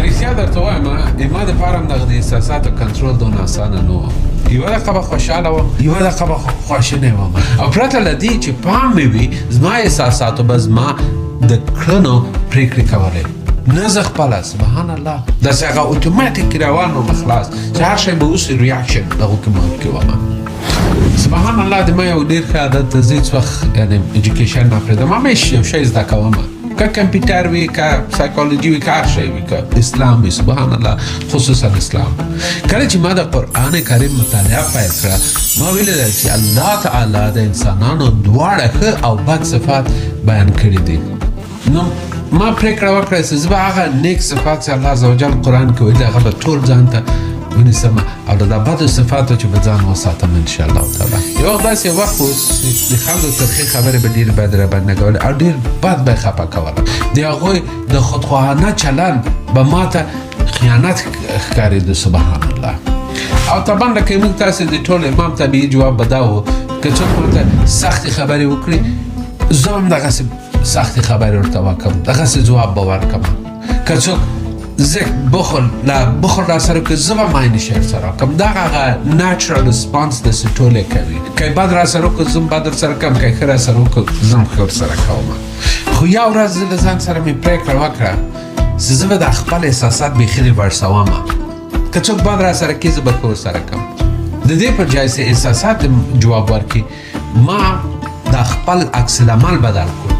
رښتیا درته وایم ما دپاره هم دغه د احساساتو کنټرول دونه اسانه نه و. یوه دقیقه به خوشحاله وم، یوه دقیقه به خواشینی وم، او پرته له دې چې پام مې وي زما احساساتو به زما د کړنو پرېکړې کولې، نه زه خپله. سبحان الله، داسې هغه اتوماتیک روان وم خلاص چې هر شی به اوس ریاکشن دغو کې مود کې وم. سبحان الله، د ما یو ډېر ښه عادت ته زه هېڅ وخت یعنې ایجوکیشن نه پرېږدم، همیش یو شی زده کوم، که کمپیوټر وي، که سایکولوژي وي، که هر شی وي، که اسلام وي. سبحان الله، خصوصا اسلام. کله چې ما د قرآن کریم مطالعه پیل کړه، ما ویلې ده چې الله تعالی د انسانانو دواړه ښه او بد صفات بیان کړي دي. نو ما پرېکړه وکړه چې زه به هغه نیک صفات چې الله عزوجل قرآن کې ویلي هغه به ټول ځان ته ونیسم او د بدو صفاتو چې به ځان وساتم انشاءالله تعالی. یو وخت داسې وخت و د خلکو ترخې خبرې به ډېرې بد راباندې کولې او ډېر بد به یې خفه کوله. د هغوی د خودخواهانه چلند به ما ته خیانت ښکارېده. سبحان الله. او طبعا لکه موږ تاسې د ټول امام طبیعي جواب به دا و که څوک ورته سختې خبرې وکړي زه هم دغسې سختې خبرې ورته وکړم، دغسې ځواب به ورکړم. که څوک بخل را سره که زه به ماینې شی سره وکړم، دغه هغه ناچرل رسپانس داسې ټول یې کوي. که بد را سره وکړو زه هم بد ورسره کوم، که ښه را سره وکړو زه هم ښه ورسره کوم. خو یو ورځ زه له ځان سره مې پرېکړه وکړه چې زه به د خپل احساسات بیخي ریورسوم. که څوک بد را سره کوي زه به ښه ورسره کوم. د دې پر ځای چې احساسات جواب ورکړي، ما د خپل عکس العمل بدل کړو.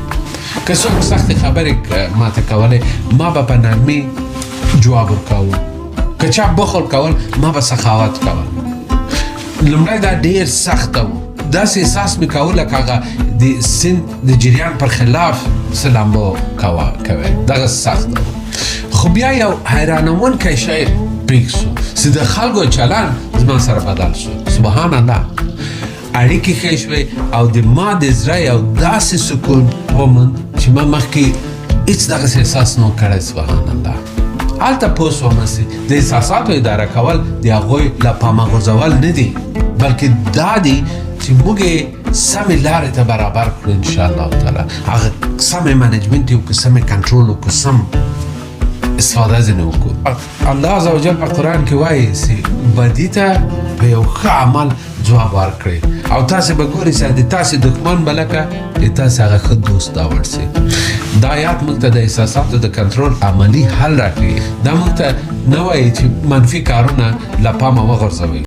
که څوک سختې خبرې ماته کولې، ما به په نرمي جواب ورکاوه. که چا بخل کول، ما به سخاوت کول. لومړی دا ډېر سخته و، داسې احساس مې کوه لکه هغه د سیند د جریان پر خلاف څه لامبو کوئ، دغه سخته و. خو بیا یو حیرانونکی شی پېښ شو چې د خلکو چلند زما سره بدل شو. سبحان الله، اړیکې ښې شوې او د ما د زړه یو داسې سکون وموند چې ما مخکې هېڅ دغسې احساس نه و کړی. سبحان الله. هلته پوه شوم چې د احساساتو اداره کول د هغوی له پامه غورځول نه دي، بلکې دا دي چې موږ یې سمې لارې ته برابر کړو انشاءالله تعالی. هغه سمې منیجمنټ یې وکړو، سمې کنټرول وکړو، سم استفاده ځینې وکړو. الله عزوجل په قرآن کې وایي چې بدي ته په یو ښه عمل ځواب ورکړئ او تاسې به ګورئ چې د تاسې دښمن به لکه د تاسې هغه ښه دوست راوړ شي. دا آیات موږ ته د احساساتو د کنټرول عملي حل راکوي. دا موږ ته نه وایي چې منفي کارونه له پامه وغورځوئ.